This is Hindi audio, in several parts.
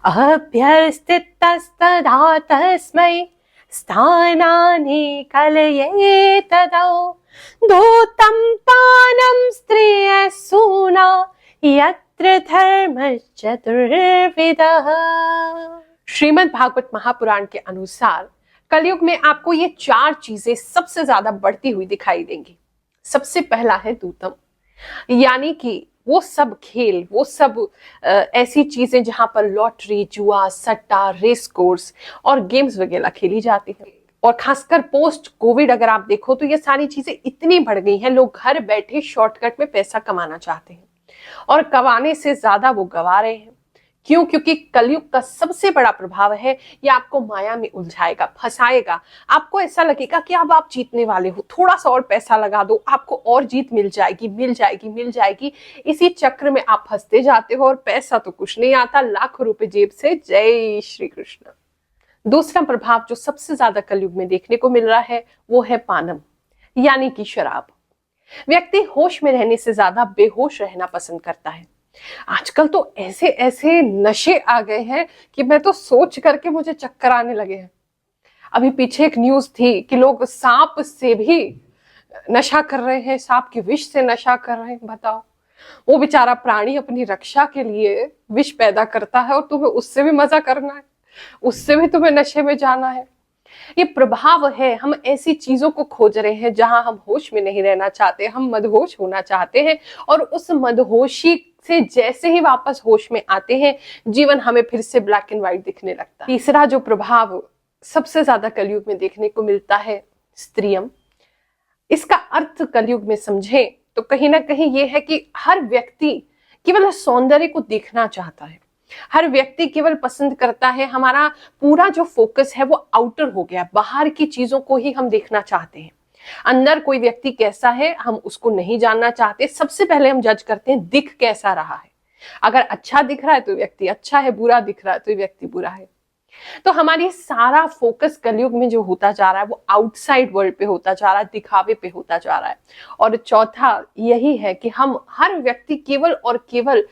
अभ्यर्थितस्तदा तस्मै स्थानानि कलये तदौ दूतं पानं स्त्रियः सूना यत्र धर्मश्चतुर्विधः। श्रीमद् भागवत महापुराण के अनुसार कलयुग में आपको ये 4 चीजें सबसे ज्यादा बढ़ती हुई दिखाई देंगी। सबसे पहला है दूतम, यानी कि वो सब खेल, वो सब ऐसी चीजें जहां पर लॉटरी, जुआ, सट्टा, रेस कोर्स और गेम्स वगैरह खेली जाती हैं। और खासकर पोस्ट कोविड अगर आप देखो तो ये सारी चीजें इतनी बढ़ गई हैं, लोग घर बैठे शॉर्टकट में पैसा कमाना चाहते हैं और कमाने से ज्यादा वो गवा रहे हैं। क्यों? क्योंकि कलयुग का सबसे बड़ा प्रभाव है ये आपको माया में उलझाएगा, फंसाएगा। आपको ऐसा लगेगा कि अब आप जीतने वाले हो, थोड़ा सा और पैसा लगा दो, आपको और जीत मिल जाएगी, मिल जाएगी, मिल जाएगी। इसी चक्र में आप फंसते जाते हो और पैसा तो कुछ नहीं आता, लाखों रुपए जेब से। जय श्री कृष्ण। दूसरा प्रभाव जो सबसे ज्यादा कलयुग में देखने को मिल रहा है वो है पानम, यानी कि शराब। व्यक्ति होश में रहने से ज्यादा बेहोश रहना पसंद करता है। आजकल तो ऐसे ऐसे नशे आ गए हैं कि मैं तो सोच करके मुझे चक्कर आने लगे हैं। अभी पीछे एक न्यूज थी कि लोग सांप से भी नशा कर रहे हैं, सांप के विष से नशा कर रहे हैं। बताओ, वो बेचारा प्राणी अपनी रक्षा के लिए विष पैदा करता है और तुम्हें उससे भी मजा करना है, उससे भी तुम्हें नशे में जाना है। ये प्रभाव है। हम ऐसी चीजों को खोज रहे हैं जहां हम होश में नहीं रहना चाहते, हम मदहोश होना चाहते हैं। और उस मदहोशी से जैसे ही वापस होश में आते हैं, जीवन हमें फिर से ब्लैक एंड व्हाइट दिखने लगता है। तीसरा जो प्रभाव सबसे ज्यादा कलयुग में देखने को मिलता है, स्त्रियम। इसका अर्थ कलयुग में समझें तो कहीं ना कहीं ये है कि हर व्यक्ति केवल सौंदर्य को देखना चाहता है। हर व्यक्ति केवल पसंद करता है, हमारा पूरा जो फोकस है वो आउटर हो गया, बाहर की चीजों को ही हम देखना चाहते हैं। अंदर कोई व्यक्ति कैसा है हम उसको नहीं जानना चाहते। सबसे पहले हम जज करते हैं दिख कैसा रहा है। अगर अच्छा दिख रहा है तो व्यक्ति अच्छा है, बुरा दिख रहा है तो व्यक्ति बुरा है। तो हमारी सारा फोकस कलयुग में जो होता जा रहा है वो आउटसाइड वर्ल्ड पे होता जा रहा है, दिखावे पे होता जा रहा है। और चौथा यही है कि हम हर व्यक्ति केवल और केवल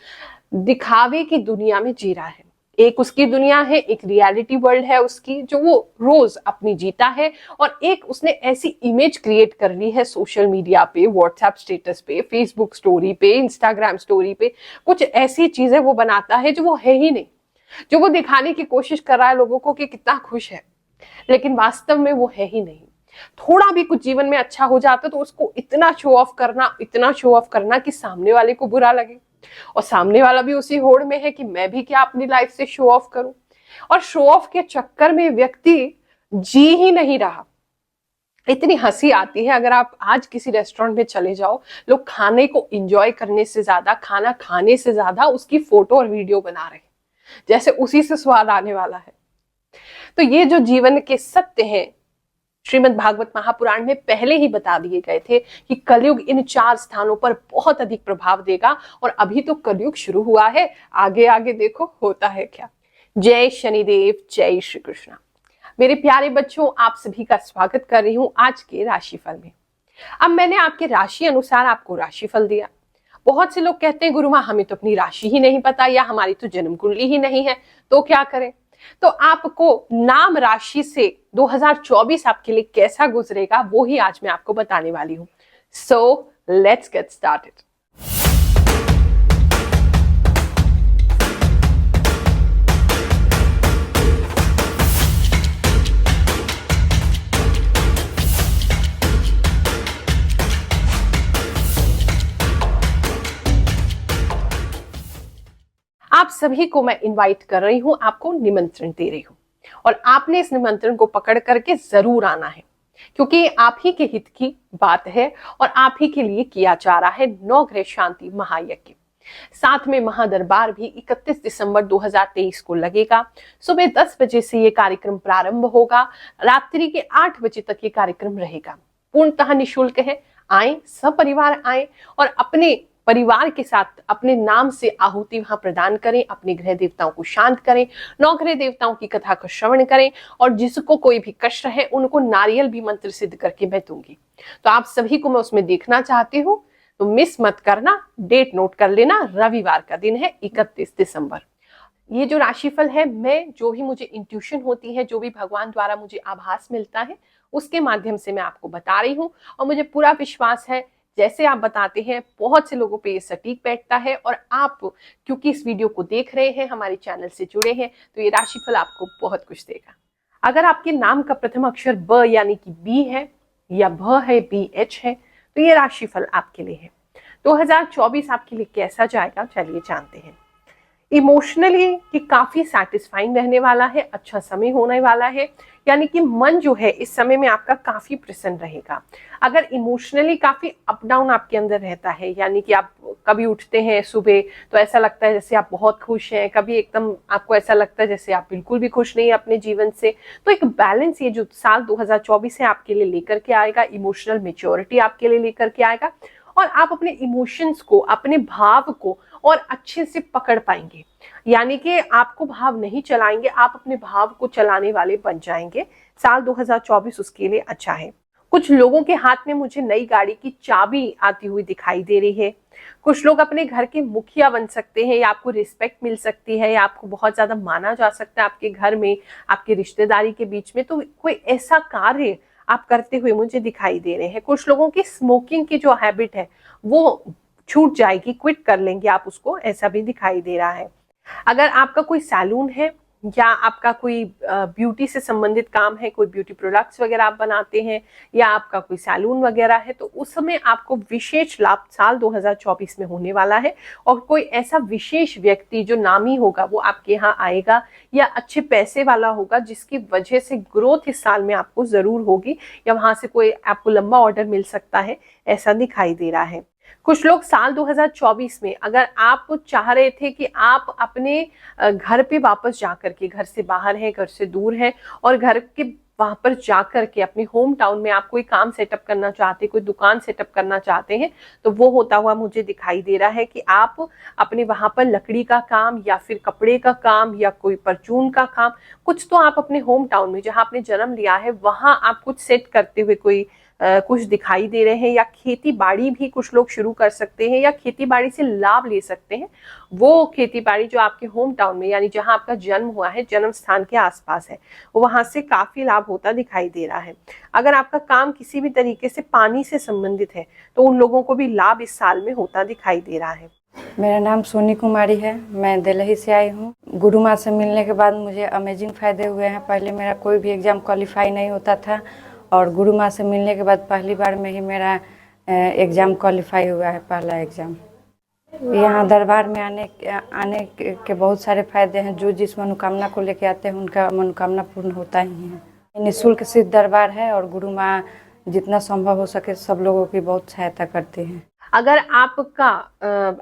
दिखावे की दुनिया में जी रहा है। एक उसकी दुनिया है, एक रियलिटी वर्ल्ड है उसकी, जो वो रोज अपनी जीता है। और एक उसने ऐसी इमेज क्रिएट कर ली है सोशल मीडिया पे, व्हाट्सएप स्टेटस पे, फेसबुक स्टोरी पे, इंस्टाग्राम स्टोरी पे, कुछ ऐसी चीजें वो बनाता है जो वो है ही नहीं, जो वो दिखाने की कोशिश कर रहा है लोगों को कि कितना खुश है, लेकिन वास्तव में वो है ही नहीं। थोड़ा भी कुछ जीवन में अच्छा हो जाता तो उसको इतना शो ऑफ करना, इतना शो ऑफ करना कि सामने वाले को बुरा लगे। और सामने वाला भी उसी होड़ में है कि मैं भी क्या अपनी लाइफ से शो ऑफ करूं। और शो ऑफ के चक्कर में व्यक्ति जी ही नहीं रहा। इतनी हंसी आती है, अगर आप आज किसी रेस्टोरेंट में चले जाओ, लोग खाने को एंजॉय करने से ज्यादा, खाना खाने से ज्यादा उसकी फोटो और वीडियो बना रहे हैं, जैसे उसी से स्वाद आने वाला है। तो ये जो जीवन के सत्य हैं श्रीमद् भागवत महापुराण में पहले ही बता दिए गए थे कि कलयुग इन 4 स्थानों पर बहुत अधिक प्रभाव देगा। और अभी तो कलयुग शुरू हुआ है, आगे आगे देखो होता है क्या। जय शनिदेव, जय श्री कृष्ण। मेरे प्यारे बच्चों, आप सभी का स्वागत कर रही हूं आज के राशिफल में। अब मैंने आपके राशि अनुसार आपको राशिफल दिया। बहुत से लोग कहते हैं गुरु माँ हमें तो अपनी राशि ही नहीं पता, या हमारी तो जन्म कुंडली ही नहीं है, तो क्या करें। तो आपको नाम राशि से 2024 आपके लिए कैसा गुजरेगा वो ही आज मैं आपको बताने वाली हूं। So let's get started. आप सभी को मैं इनवाइट कर रही हूं, आपको निमंत्रण दे रही हूं, और आपने इस निमंत्रण को पकड़ करके जरूर आना है, क्योंकि आप ही के हित की बात है और आप ही के लिए किया जा रहा है नवग्रह शांति महायज्ञ। साथ में महादरबार भी 31 दिसंबर 2023 को लगेगा। सुबह 10 बजे से ये कार्यक्रम प्रारंभ होगा, रात्रि के 8 बजे तक ये कार्यक्रम रहेगा। पूर्णतः निःशुल्क है। आए, सपरिवार आए और अपने परिवार के साथ अपने नाम से आहुति वहां प्रदान करें, अपने ग्रह देवताओं को शांत करें, नवग्रह देवताओं की कथा का श्रवण करें, और जिसको कोई भी कष्ट है उनको नारियल भी मंत्र सिद्ध करके मैं दूंगी। तो आप सभी को मैं उसमें देखना चाहती हूँ, तो मिस मत करना। डेट नोट कर लेना, रविवार का दिन है 31 दिसंबर। ये जो राशिफल है, मैं जो भी मुझे इंट्यूशन होती है, जो भी भगवान द्वारा मुझे आभास मिलता है, उसके माध्यम से मैं आपको बता रही हूँ। और मुझे पूरा विश्वास है जैसे आप बताते हैं बहुत से लोगों पे ये सटीक बैठता है। और आप क्योंकि इस वीडियो को देख रहे हैं, हमारे चैनल से जुड़े हैं, तो ये राशिफल आपको बहुत कुछ देगा। अगर आपके नाम का प्रथम अक्षर ब यानी कि बी है या भ है, BH है, तो ये राशिफल आपके लिए है। 2024 आपके लिए कैसा जाएगा, चलिए जानते हैं। इमोशनली ये काफी सेटिस्फाइंग रहने वाला है, अच्छा समय होने वाला है, यानी कि मन जो है इस समय में आपका काफी प्रसन्न रहेगा। अगर इमोशनली काफी अप डाउन आपके अंदर रहता है, यानी कि आप कभी उठते हैं सुबह तो ऐसा लगता है जैसे आप बहुत खुश हैं, कभी एकदम आपको ऐसा लगता है जैसे आप बिल्कुल भी खुश नहीं है अपने जीवन से, तो एक बैलेंस ये जो साल 2024 है आपके लिए लेकर के आएगा। इमोशनल मेच्योरिटी आपके लिए लेकर के आएगा और आप अपने इमोशंस को, अपने भाव को और अच्छे से पकड़ पाएंगे, यानी कि आपको भाव नहीं चलाएंगे, आप अपने भाव को चलाने वाले बन जाएंगे। साल 2024 उसके लिए अच्छा है। कुछ लोगों के हाथ में मुझे नई गाड़ी की चाबी आती हुई दिखाई दे रही है। कुछ लोग अपने घर के मुखिया बन सकते हैं, या आपको रिस्पेक्ट मिल सकती है, या आपको बहुत ज्यादा माना जा सकता है आपके घर में, आपके रिश्तेदारी के बीच में। तो कोई ऐसा कार्य आप करते हुए मुझे दिखाई दे रहे हैं। कुछ लोगों की स्मोकिंग की जो हैबिट है वो छूट जाएगी, क्विट कर लेंगे आप उसको, ऐसा भी दिखाई दे रहा है। अगर आपका कोई सैलून है या आपका कोई ब्यूटी से संबंधित काम है, कोई ब्यूटी प्रोडक्ट्स वगैरह आप बनाते हैं, या आपका कोई सैलून वगैरह है, तो उस समय आपको विशेष लाभ साल 2024 में होने वाला है। और कोई ऐसा विशेष व्यक्ति जो नामी होगा वो आपके यहाँ आएगा, या अच्छे पैसे वाला होगा, जिसकी वजह से ग्रोथ इस साल में आपको जरूर होगी, या वहां से कोई आपको लंबा ऑर्डर मिल सकता है, ऐसा दिखाई दे रहा है। कुछ लोग साल 2024 में, अगर आप चाह रहे थे कि आप अपने घर पे वापस जाकर के, घर से बाहर है, घर से दूर है, और घर के वहां पर जाकर के अपने होम टाउन में आप कोई काम सेटअप करना चाहते, कोई दुकान सेटअप करना चाहते हैं, तो वो होता हुआ मुझे दिखाई दे रहा है कि आप अपने वहां पर लकड़ी का काम या फिर कपड़े का काम या कोई परचून का काम, कुछ तो आप अपने होम टाउन में जहां आपने जन्म लिया है वहां आप कुछ सेट करते हुए कोई कुछ दिखाई दे रहे हैं। या खेती बाड़ी भी कुछ लोग शुरू कर सकते हैं, या खेती बाड़ी से लाभ ले सकते हैं। वो खेती बाड़ी जो आपके होम टाउन में, यानी जहां आपका जन्म हुआ है, जन्म स्थान के आसपास है, वहां से काफी लाभ होता दिखाई दे रहा है। अगर आपका काम किसी भी तरीके से पानी से संबंधित है, तो उन लोगों को भी लाभ इस साल में होता दिखाई दे रहा है। मेरा नाम सोनी कुमारी है, मैं दिल्ली से आई हूँ। गुरु माँ से मिलने के बाद मुझे अमेजिंग फ़ायदे हुए हैं। पहले मेरा कोई भी एग्ज़ाम क्वालिफाई नहीं होता था, और गुरु माँ से मिलने के बाद पहली बार में ही मेरा एग्ज़ाम क्वालिफाई हुआ है, पहला एग्ज़ाम। यहाँ दरबार में आने के बहुत सारे फ़ायदे हैं। जो जिस मनोकामना को लेके आते हैं उनका मनोकामना पूर्ण होता ही है। निःशुल्क सिद्ध दरबार है, और गुरु माँ जितना संभव हो सके सब लोगों की बहुत सहायता करते हैं। अगर आपका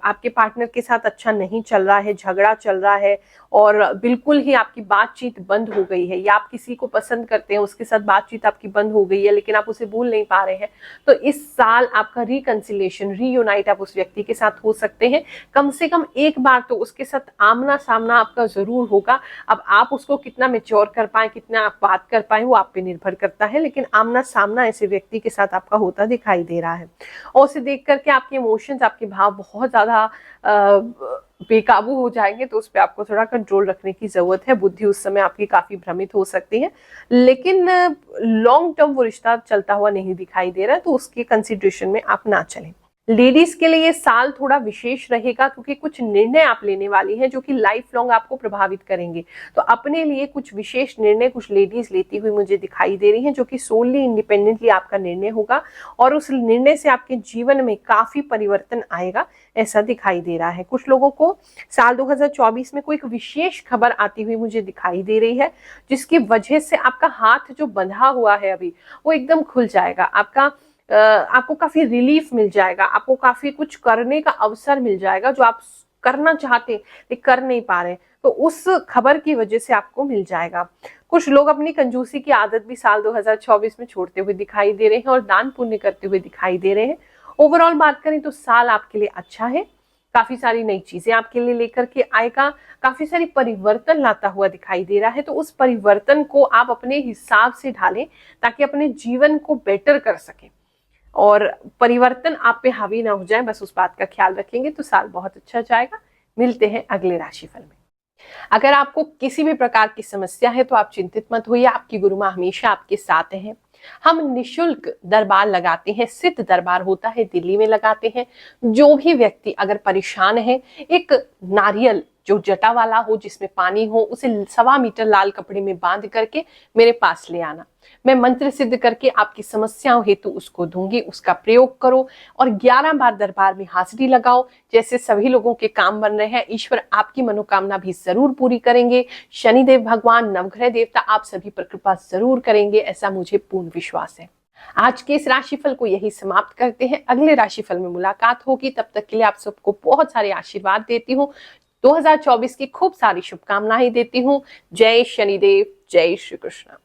आपके पार्टनर के साथ अच्छा नहीं चल रहा है, झगड़ा चल रहा है, और बिल्कुल ही आपकी बातचीत बंद हो गई है, या आप किसी को पसंद करते हैं, उसके साथ बातचीत आपकी बंद हो गई है, लेकिन आप उसे भूल नहीं पा रहे हैं, तो इस साल आपका रिकंसिलिएशन, रीयूनाइट आप उस व्यक्ति के साथ हो सकते हैं। कम से कम एक बार तो उसके साथ आमना सामना आपका जरूर होगा। अब आप उसको कितना मेच्योर कर पाए, कितना आप बात कर पाए, वो आप पे निर्भर करता है, लेकिन आमना सामना ऐसे व्यक्ति के साथ आपका होता दिखाई दे रहा है। और उसे देख करके आपके इमोशंस, आपके भाव बहुत ज्यादा बेकाबू हो जाएंगे, तो उस पर आपको थोड़ा कंट्रोल रखने की जरूरत है। बुद्धि उस समय आपकी काफी भ्रमित हो सकती है, लेकिन लॉन्ग टर्म वो रिश्ता चलता हुआ नहीं दिखाई दे रहा है, तो उसके कंसिडरेशन में आप ना चलें। लेडीज के लिए ये साल थोड़ा विशेष रहेगा, क्योंकि कुछ निर्णय आप लेने वाली हैं जो कि लाइफ लॉन्ग आपको प्रभावित करेंगे। तो अपने लिए कुछ विशेष निर्णय कुछ लेडीज लेती हुई मुझे दिखाई दे रही हैं, जो कि सोलली इंडिपेंडेंटली आपका निर्णय होगा, और उस निर्णय से आपके जीवन में काफी परिवर्तन आएगा, ऐसा दिखाई दे रहा है। कुछ लोगों को साल 2024 में कोई एक विशेष खबर आती हुई मुझे दिखाई दे रही है, जिसकी वजह से आपका हाथ जो बंधा हुआ है अभी, वो एकदम खुल जाएगा। आपको काफी रिलीफ मिल जाएगा, आपको काफी कुछ करने का अवसर मिल जाएगा जो आप करना चाहते लेकिन कर नहीं पा रहे, तो उस खबर की वजह से आपको मिल जाएगा। कुछ लोग अपनी कंजूसी की आदत भी साल 2024 में छोड़ते हुए दिखाई दे रहे हैं, और दान पुण्य करते हुए दिखाई दे रहे हैं। ओवरऑल बात करें तो साल आपके लिए अच्छा है, काफी सारी नई चीजें आपके लिए लेकर के आएगा, काफी सारी परिवर्तन लाता हुआ दिखाई दे रहा है। तो उस परिवर्तन को आप अपने हिसाब से ढालें, ताकि अपने जीवन को बेटर कर सकें और परिवर्तन आप पे हावी ना हो जाए, बस उस बात का ख्याल रखेंगे तो साल बहुत अच्छा जाएगा। मिलते हैं अगले राशिफल में। अगर आपको किसी भी प्रकार की समस्या है तो आप चिंतित मत होइए, आपकी गुरु माँ हमेशा आपके साथ हैं। हम निशुल्क दरबार लगाते हैं, सिद्ध दरबार होता है, दिल्ली में लगाते हैं। जो भी व्यक्ति अगर परेशान है, एक नारियल जो जटा वाला हो जिसमें पानी हो, उसे 1.25 मीटर लाल कपड़े में बांध करके मेरे पास ले आना। मैं मंत्र सिद्ध करके आपकी समस्याओं हेतु उसको दूंगी, उसका प्रयोग करो और 11 बार दरबार में हाजिरी लगाओ। जैसे सभी लोगों के काम बन रहे हैं, ईश्वर आपकी मनोकामना भी जरूर पूरी करेंगे। शनिदेव भगवान, नवग्रह देवता आप सभी पर कृपा जरूर करेंगे, ऐसा मुझे पूर्ण विश्वास है। आज के इस राशिफल को यही समाप्त करते हैं। अगले राशिफल में मुलाकात होगी, तब तक के लिए आप सबको बहुत सारे आशीर्वाद देती हूँ। 2024 की खूब सारी शुभकामनाएं देती हूँ। जय शनिदेव, जय श्री कृष्ण।